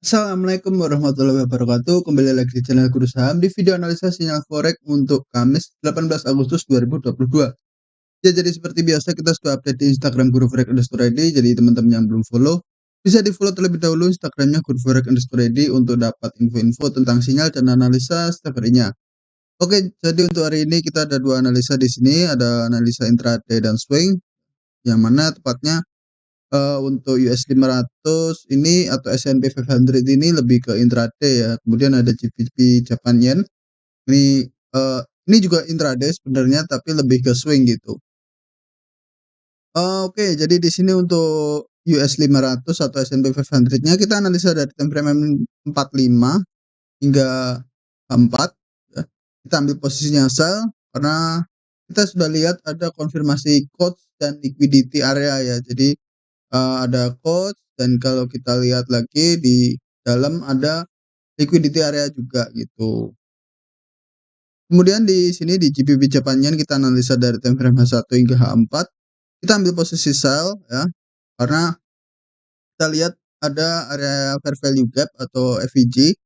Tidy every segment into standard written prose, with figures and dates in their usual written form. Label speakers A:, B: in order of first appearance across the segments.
A: Assalamualaikum warahmatullahi wabarakatuh. Kembali lagi di channel Guru Saham di video analisa sinyal forex untuk Kamis 18 Agustus 2022. Ya, jadi seperti biasa kita sudah update di Instagram Guru Forex Underscore ID. Jadi teman-teman yang belum follow bisa di-follow terlebih dahulu Instagramnya Guru Forex Underscore ID untuk dapat info-info tentang sinyal dan analisa setiap harinya. Oke, jadi untuk hari ini kita ada dua analisa di sini, ada analisa intraday dan swing, yang mana tepatnya untuk US 500 ini atau S&P 500 ini lebih ke intraday ya, kemudian ada GBP Japan Yen, ini, ini juga intraday sebenarnya tapi lebih ke swing gitu. Oke, jadi di sini untuk US 500 atau S&P 500-nya kita analisa dari time frame 45 hingga 4 ya. Kita ambil posisinya sell karena kita sudah lihat ada konfirmasi quotes dan liquidity area ya. Jadi ada quotes dan kalau kita lihat lagi di dalam ada liquidity area juga gitu. Kemudian di sini di GBP Japan Yen kita analisa dari time frame H1 hingga H4. Kita ambil posisi sell ya, karena kita lihat ada area fair value gap atau FVG,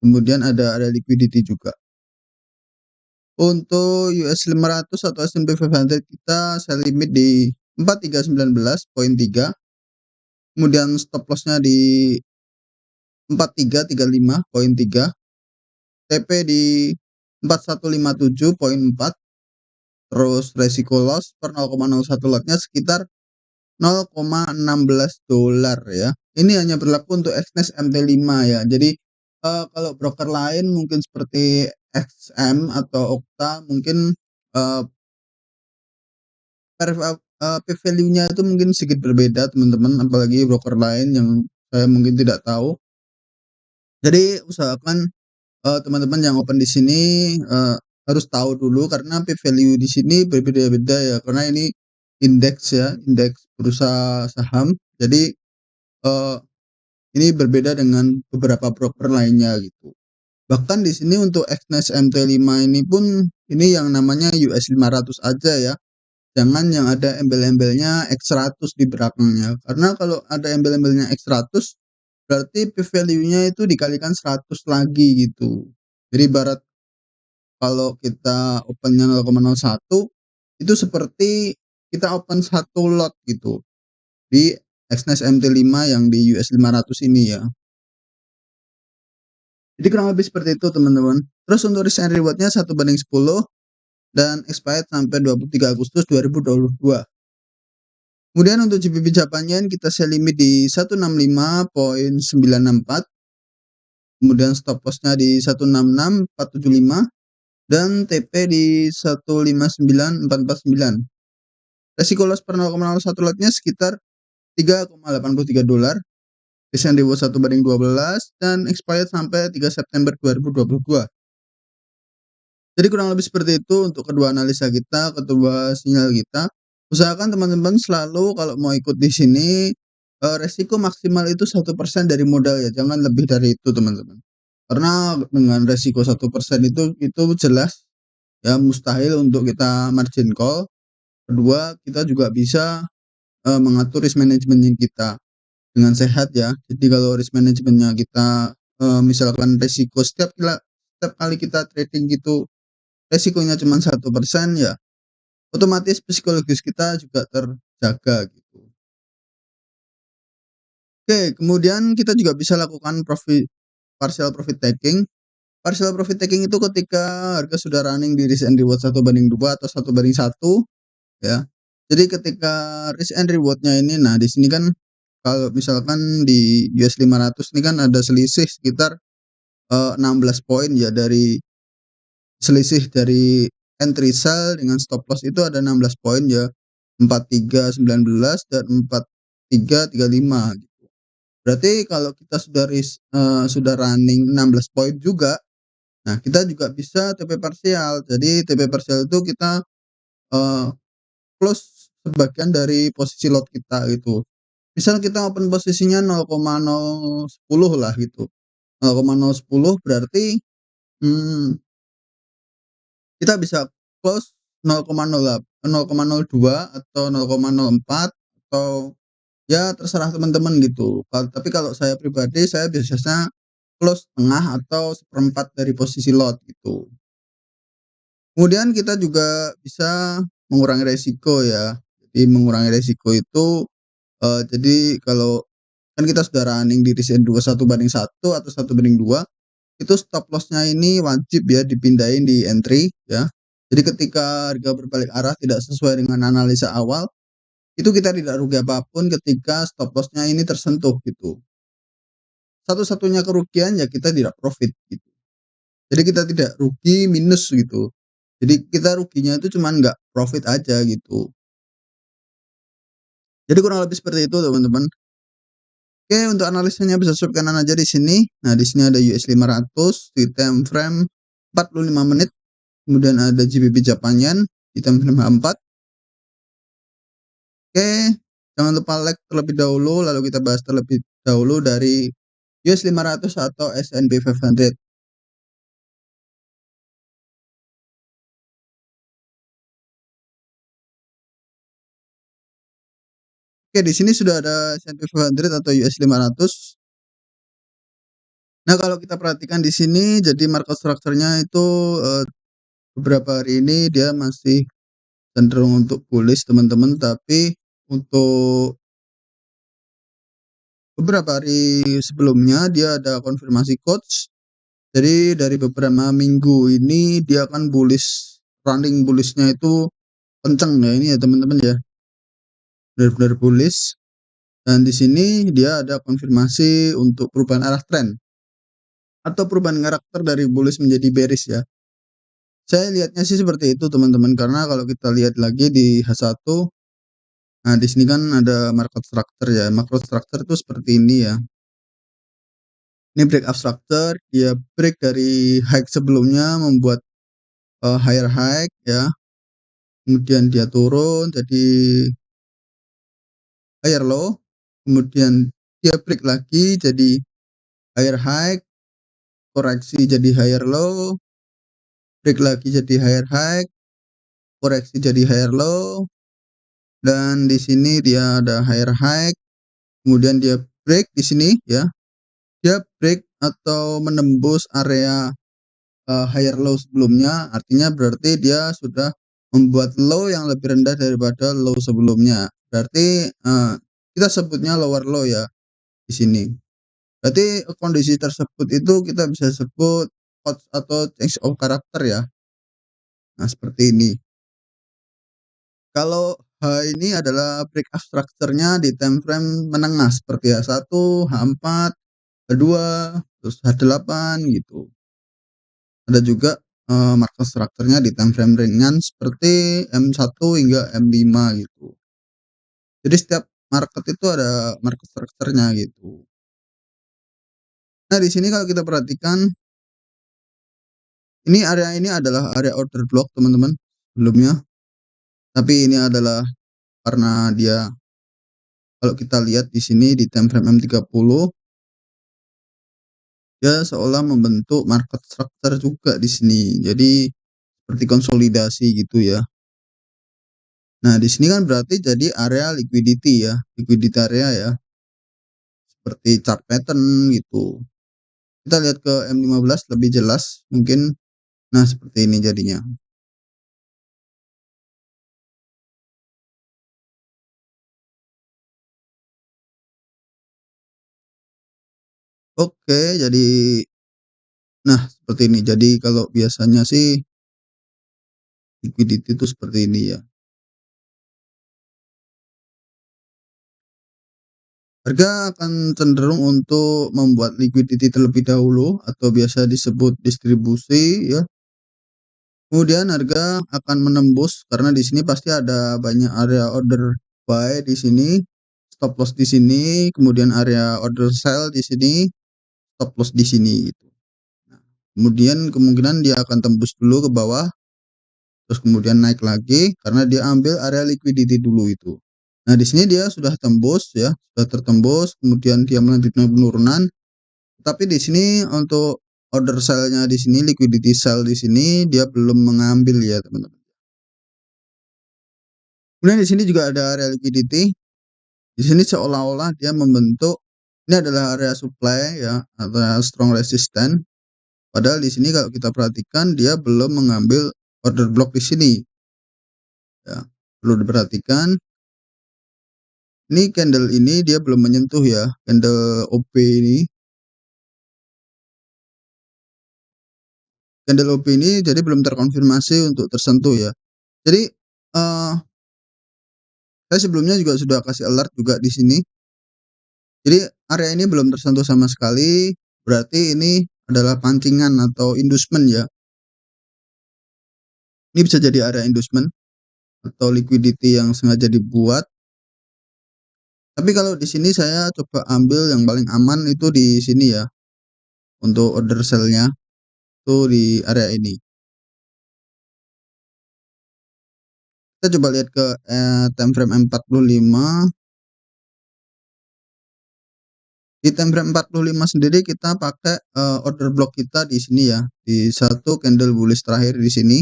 A: kemudian ada area liquidity juga. Untuk US 500 atau S&P 500 kita sell limit di 4319.3, kemudian stop loss-nya di 4335.3, TP di 4157.4, terus resiko loss per 0,01 lotnya sekitar $0,16 ya. Ini hanya berlaku untuk Exness MT5 ya. Jadi kalau broker lain mungkin seperti XM atau Okta mungkin P value-nya itu mungkin sedikit berbeda teman-teman, apalagi broker lain yang saya mungkin tidak tahu. Jadi usahakan teman-teman yang open di sini harus tahu dulu karena P value di sini berbeda-beda ya, karena ini indeks ya, indeks bursa saham. Jadi ini berbeda dengan beberapa broker lainnya gitu. Bahkan di sini untuk Exness MT5 ini pun ini yang namanya US 500 aja ya. Jangan yang ada embel-embelnya X100 di belakangnya. Karena kalau ada embel-embelnya X100 berarti P value-nya itu dikalikan 100 lagi gitu. Jadi ibarat kalau kita opennya 0,01 itu seperti kita open satu lot gitu di Exness MT5 yang di US 500 ini ya. Jadi kurang lebih seperti itu teman-teman. Terus untuk risk and reward-nya 1/10 dan expired sampai 23 Agustus 2022. Kemudian untuk GBP Japan Yen kita sell limit di 165.964, kemudian stop loss-nya di 166.475 dan TP di 159.449. Resiko loss per 0,01 lotnya sekitar $3,83. Risk and reward 1/12 dan expired sampai 3 September 2022. Jadi kurang lebih seperti itu untuk kedua analisa kita, kedua sinyal kita. Usahakan teman-teman selalu kalau mau ikut di sini resiko maksimal itu 1% dari modal ya, jangan lebih dari itu teman-teman. Karena dengan resiko 1% itu jelas ya mustahil untuk kita margin call. Kedua, kita juga bisa mengatur risk management kita dengan sehat ya. Jadi kalau risk manajemennya kita misalkan resiko setiap kali kita trading gitu resikonya cuma 1% ya otomatis psikologis kita juga terjaga gitu. Oke, kemudian kita juga bisa lakukan partial profit taking. Partial profit taking itu ketika harga sudah running di risk and reward 1/2 atau 1/1 ya. Jadi ketika risk and reward-nya ini, nah di sini kan kalau misalkan di US 500 ini kan ada selisih sekitar 16 poin ya, dari selisih dari entry sell dengan stop loss itu ada 16 poin ya, 4319 dan 4335 gitu. Berarti kalau kita sudah running 16 poin juga, nah kita juga bisa TP parsial. Jadi TP parsial itu kita close sebagian dari posisi lot kita gitu. Misal kita open posisinya 0,010 lah gitu. 0,010 berarti kita bisa close 0,02 atau 0,04 atau Ya terserah teman-teman gitu, tapi kalau saya pribadi, saya biasanya close tengah atau seperempat dari posisi lot gitu. Kemudian kita juga bisa mengurangi resiko ya. Jadi mengurangi resiko itu, jadi kalau kan kita sudah running di risk and reward 1:1 atau 1:2, itu stop loss-nya ini wajib ya dipindahin di entry ya. Jadi ketika harga berbalik arah tidak sesuai dengan analisa awal, itu kita tidak rugi apapun ketika stop loss-nya ini tersentuh gitu. Satu-satunya kerugian ya kita tidak profit gitu. Jadi kita tidak rugi minus gitu. Jadi kita ruginya itu cuman nggak profit aja gitu. Jadi kurang lebih seperti itu teman-teman. Oke, untuk analisanya bisa subscribe kanan aja di sini. Nah, di sini ada US 500 di time frame 45 menit. Kemudian ada GBP Japan Yen di time frame H4. Oke, jangan lupa like terlebih dahulu, lalu kita bahas terlebih dahulu dari US 500 atau S&P 500. Oke, di sini sudah ada S&P 500 atau US 500. Nah, kalau kita perhatikan di sini, jadi market structure-nya itu, beberapa hari ini dia masih cenderung untuk bullish teman-teman, tapi untuk beberapa hari sebelumnya dia ada konfirmasi quotes. Jadi dari beberapa minggu ini dia akan bullish, running bullish-nya itu kenceng ya ini ya teman-teman ya, benar-benar bullish. Dan di sini dia ada konfirmasi untuk perubahan arah tren atau perubahan karakter dari bullish menjadi bearish ya. Saya lihatnya sih seperti itu teman-teman, karena kalau kita lihat lagi di H1, nah di sini kan ada market structure ya, macro structure itu seperti ini ya. Ini breakout structure, dia break dari high sebelumnya membuat higher high ya, kemudian dia turun jadi higher low, kemudian dia break lagi jadi higher high, koreksi jadi higher low, break lagi jadi higher high, koreksi jadi higher low, dan di sini dia ada higher high, kemudian dia break di sini ya, dia break atau menembus area higher low sebelumnya, artinya berarti dia sudah membuat low yang lebih rendah daripada low sebelumnya. Berarti kita sebutnya lower low ya di sini. Berarti kondisi tersebut itu kita bisa sebut odds atau change of character ya. Nah, seperti ini. Kalau H ini adalah breakout structure-nya di time frame menengah seperti H1, H4, H2, terus H8 gitu. Ada juga market structure-nya di time frame ringan seperti M1 hingga M5 gitu. Jadi setiap market itu ada market structure-nya gitu. Nah, di sini kalau kita perhatikan, ini adalah area order block teman-teman sebelumnya. Tapi ini adalah karena dia, kalau kita lihat di sini di time frame M30, dia seolah membentuk market structure juga di sini. Jadi seperti konsolidasi gitu ya. Nah, di sini kan berarti jadi area liquidity ya, liquidity area ya, seperti chart pattern gitu. Kita lihat ke M15 lebih jelas mungkin. Nah, seperti ini jadinya. Oke, jadi nah seperti ini. Jadi kalau biasanya sih liquidity itu seperti ini ya. Harga akan cenderung untuk membuat liquidity terlebih dahulu atau biasa disebut distribusi ya. Kemudian harga akan menembus karena di sini pasti ada banyak area order buy di sini, stop loss di sini, kemudian area order sell di sini, stop loss di sini gitu. Nah, kemudian kemungkinan dia akan tembus dulu ke bawah, terus kemudian naik lagi karena dia ambil area liquidity dulu itu. Nah, di sini dia sudah tembus ya, sudah tertembus, kemudian dia melanjutkan penurunan. Tapi di sini untuk order sell-nya di sini, liquidity sell di sini dia belum mengambil ya, teman-teman. Kemudian di sini juga ada area liquidity. Di sini seolah-olah dia membentuk ini adalah area supply ya, area strong resistance, padahal di sini kalau kita perhatikan dia belum mengambil order block di sini ya. Perlu diperhatikan, ini candle ini dia belum menyentuh ya, candle OP ini. Candle OP ini jadi belum terkonfirmasi untuk tersentuh ya. Jadi, saya sebelumnya juga sudah kasih alert juga di sini. Jadi area ini belum tersentuh sama sekali, berarti ini adalah pancingan atau inducement ya. Ini bisa jadi area inducement atau liquidity yang sengaja dibuat. Tapi kalau di sini saya coba ambil yang paling aman itu di sini ya, untuk order sell-nya itu di area ini. Kita coba lihat ke time frame 45. Di time frame 45 sendiri kita pakai order block kita di sini ya, di satu candle bullish terakhir di sini.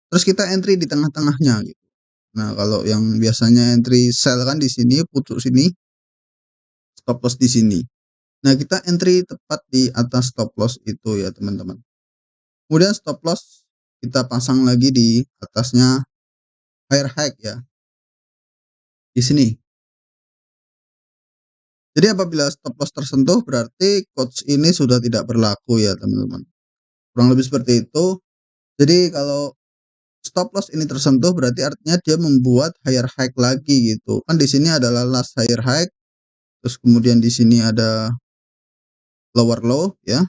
A: Terus kita entry di tengah-tengahnya gitu. Nah, kalau yang biasanya entry sell kan di sini, pucuk sini, stop loss di sini. Nah, kita entry tepat di atas stop loss itu ya, teman-teman. Kemudian stop loss kita pasang lagi di atasnya higher high ya, di sini. Jadi apabila stop loss tersentuh berarti quotes ini sudah tidak berlaku ya, teman-teman. Kurang lebih seperti itu. Jadi kalau stop loss ini tersentuh berarti artinya dia membuat higher high lagi gitu. Kan di sini adalah last higher high, terus kemudian di sini ada lower low ya,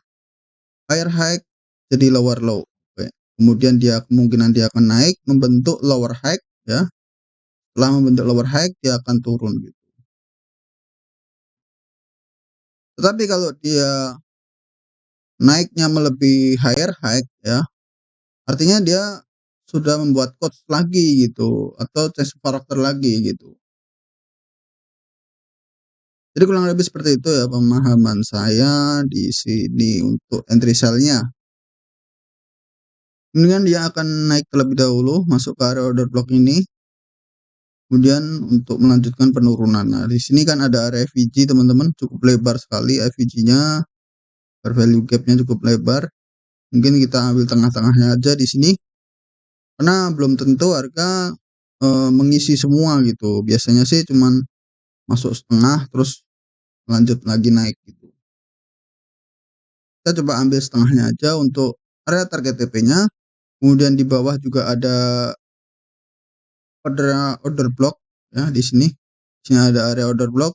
A: higher high jadi lower low. Oke. Kemudian kemungkinan dia akan naik membentuk lower high ya. Setelah membentuk lower high dia akan turun gitu. Tetapi kalau dia naiknya melebihi higher high ya, artinya dia sudah membuat cost lagi gitu atau change karakter lagi gitu. Jadi kurang lebih seperti itu ya pemahaman saya di sini untuk entry sell-nya. Kemudian dia akan naik terlebih dahulu masuk ke area order block ini. Kemudian untuk melanjutkan penurunan. Nah, di sini kan ada area FVG teman-teman, cukup lebar sekali FVG-nya, value gap-nya cukup lebar. Mungkin kita ambil tengah-tengahnya aja di sini. Karena belum tentu harga mengisi semua gitu. Biasanya sih cuman masuk setengah terus lanjut lagi naik gitu. Kita coba ambil setengahnya aja untuk area target TP-nya. Kemudian di bawah juga ada order block ya di sini. Di sini ada area order block.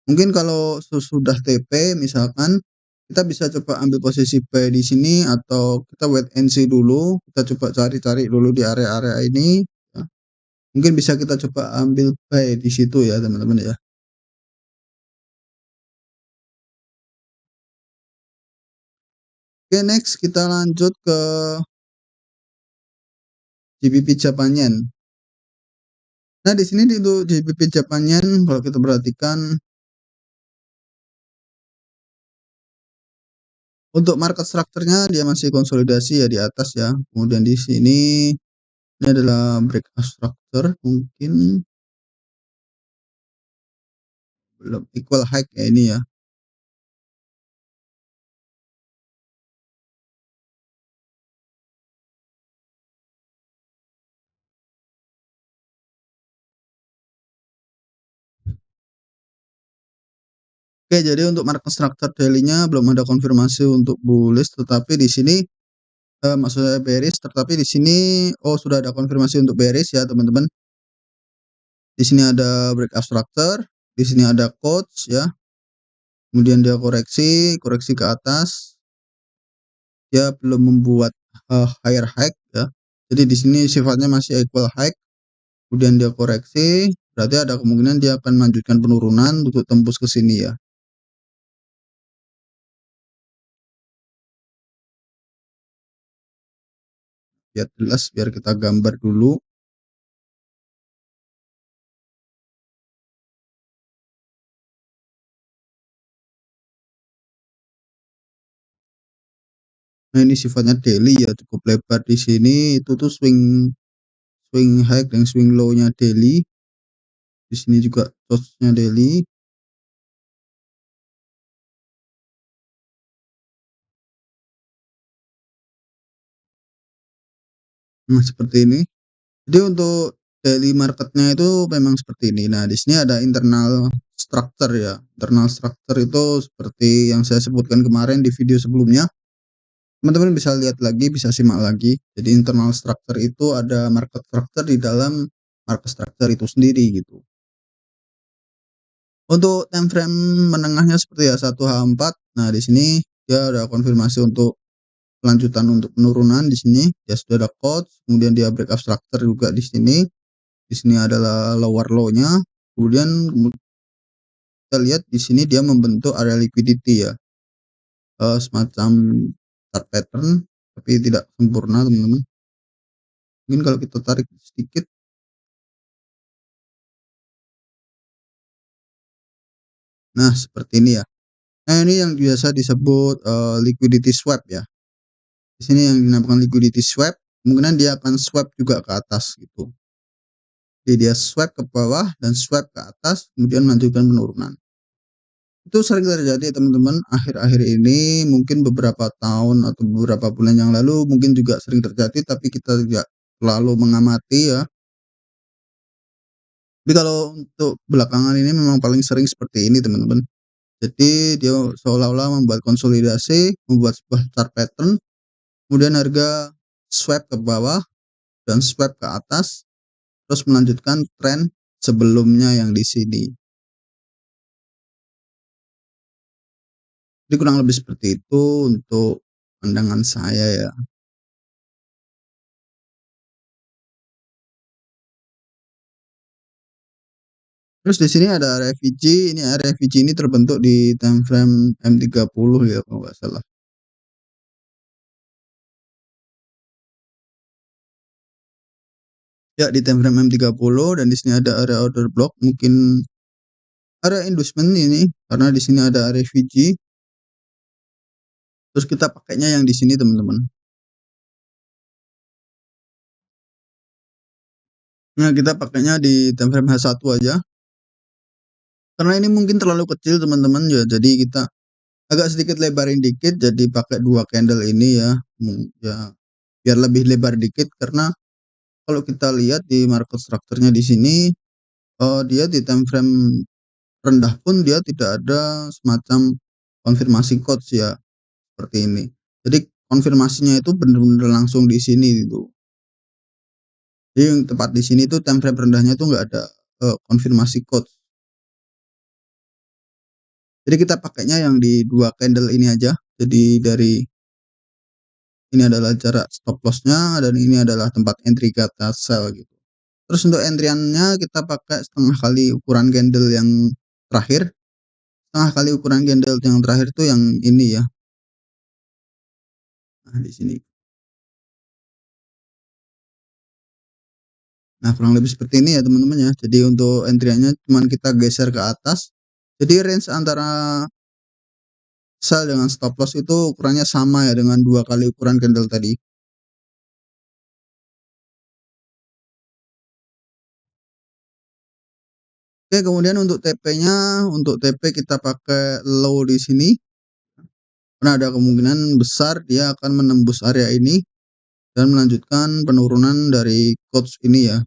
A: Mungkin kalau sesudah TP misalkan kita bisa coba ambil posisi buy di sini atau kita wait and see dulu. Kita coba cari-cari dulu di area-area ini ya. Mungkin bisa kita coba ambil buy di situ ya, teman-teman ya. Oke, next kita lanjut ke GBP Japan Yen. Nah, di sini untuk GBP Japan Yen kalau kita perhatikan untuk market structure-nya dia masih konsolidasi ya di atas ya. Kemudian di sini ini adalah breakout structure, mungkin belum equal high ya ini ya. Oke, jadi untuk market structure daily-nya belum ada konfirmasi untuk bullish, tetapi di sini maksud saya bearish, tetapi di sini sudah ada konfirmasi untuk bearish ya, teman-teman. Di sini ada breakout structure, di sini ada quotes ya. Kemudian dia koreksi ke atas. Dia belum membuat higher high ya. Jadi di sini sifatnya masih equal high. Kemudian dia koreksi, berarti ada kemungkinan dia akan melanjutkan penurunan untuk tembus ke sini ya. Biar jelas, biar kita gambar dulu. Nah, ini sifatnya daily ya, cukup lebar di sini. Itu tuh swing high dan swing low-nya daily. Di sini juga SWOT-nya daily. Nah, seperti ini. Jadi untuk daily market-nya itu memang seperti ini. Nah, di sini ada internal structure ya. Internal structure itu seperti yang saya sebutkan kemarin di video sebelumnya. Teman-teman bisa lihat lagi, bisa simak lagi. Jadi internal structure itu ada market structure di dalam market structure itu sendiri gitu. Untuk time frame menengahnya seperti ya 1H4. Nah, di sini dia ada konfirmasi untuk lanjutan untuk penurunan di sini. Ya sudah ada coach, kemudian dia breakout structure juga di sini. Di sini adalah lower low-nya. Kemudian kita lihat di sini dia membentuk area liquidity ya. Semacam chart pattern tapi tidak sempurna, teman-teman. Mungkin kalau kita tarik sedikit. Nah, seperti ini ya. Nah, ini yang biasa disebut liquidity swap ya. Di sini yang dinamakan liquidity swap, kemungkinan dia akan swap juga ke atas gitu. Jadi dia swap ke bawah dan swap ke atas, kemudian melanjutkan penurunan. Itu sering terjadi teman-teman akhir-akhir ini, mungkin beberapa tahun atau beberapa bulan yang lalu mungkin juga sering terjadi, tapi kita tidak terlalu mengamati ya. Tapi kalau untuk belakangan ini memang paling sering seperti ini teman-teman. Jadi dia seolah-olah membuat konsolidasi, membuat sebuah chart pattern, kemudian harga swap ke bawah dan swap ke atas, terus melanjutkan tren sebelumnya yang di sini. Jadi kurang lebih seperti itu untuk pandangan saya ya. Terus di sini ada area VG, ini area VG ini terbentuk di time frame M30 ya kalau nggak salah. Ya di time frame M30 dan di sini ada area order block, mungkin area inducement ini karena di sini ada area VG. Terus kita pakainya yang di sini teman-teman. Nah, kita pakainya di time frame H1 aja. Karena ini mungkin terlalu kecil teman-teman ya, jadi kita agak sedikit lebarin dikit, jadi pakai 2 candle ini ya. Ya biar lebih lebar dikit karena kalau kita lihat di market structure-nya di sini, dia di time frame rendah pun dia tidak ada semacam konfirmasi quotes ya, seperti ini. Jadi konfirmasinya itu benar-benar langsung di sini gitu. Jadi yang tepat di sini tuh time frame rendahnya tuh nggak ada konfirmasi quotes. Jadi kita pakainya yang di 2 candle ini aja. Jadi dari ini adalah jarak stop loss-nya dan ini adalah tempat entry kata sell gitu. Terus untuk entry-annya kita pakai setengah kali ukuran candle yang terakhir. Setengah kali ukuran candle yang terakhir tuh yang ini ya. Nah, di sini. Nah, kurang lebih seperti ini ya teman-teman ya. Jadi untuk entry-nya cuman kita geser ke atas. Jadi range antara sell dengan stop loss itu ukurannya sama ya dengan 2 kali ukuran candle tadi. Oke, kemudian untuk TP-nya, untuk TP kita pakai low di sini. Karena ada kemungkinan besar dia akan menembus area ini dan melanjutkan penurunan dari quotes ini ya.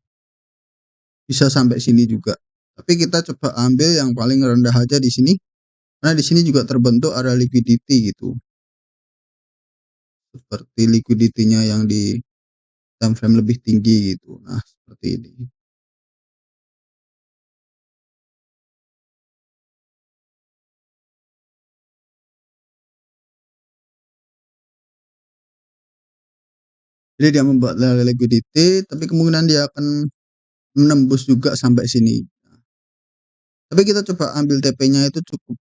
A: Bisa sampai sini juga. Tapi kita coba ambil yang paling rendah aja di sini. Karena di sini juga terbentuk area liquidity gitu. Seperti liquidity-nya yang di time frame lebih tinggi gitu. Nah, seperti ini. Jadi dia membuat liquidity, tapi kemungkinan dia akan menembus juga sampai sini. Tapi kita coba ambil TP-nya itu cukup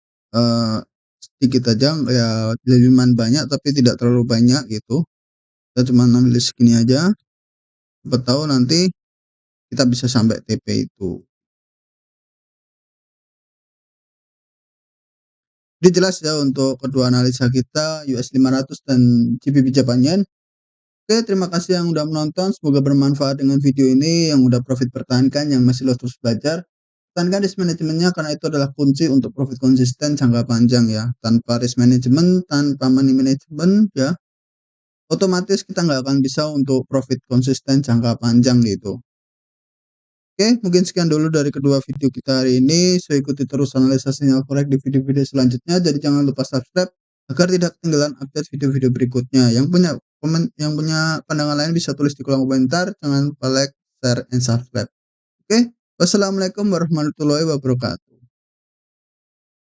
A: sedikit aja, ya lumayan banyak tapi tidak terlalu banyak gitu. Kita cuma ambil segini aja. Siapa tahu nanti kita bisa sampai TP itu. Jadi jelas ya untuk kedua analisa kita US 500 dan GBP Japan Yen. Oke, terima kasih yang udah menonton. Semoga bermanfaat dengan video ini, yang udah profit pertahankan, yang masih terus belajar. Tekankan risk manajemennya karena itu adalah kunci untuk profit konsisten jangka panjang ya. Tanpa risk management, tanpa money management ya, otomatis kita nggak akan bisa untuk profit konsisten jangka panjang gitu. Oke, mungkin sekian dulu dari kedua video kita hari ini. So ikuti terus analisa sinyal forex di video-video selanjutnya. Jadi jangan lupa subscribe agar tidak ketinggalan update video-video berikutnya. Yang punya pandangan lain bisa tulis di kolom komentar. Jangan lupa like, share, and subscribe. Oke, wassalamualaikum warahmatullahi wabarakatuh.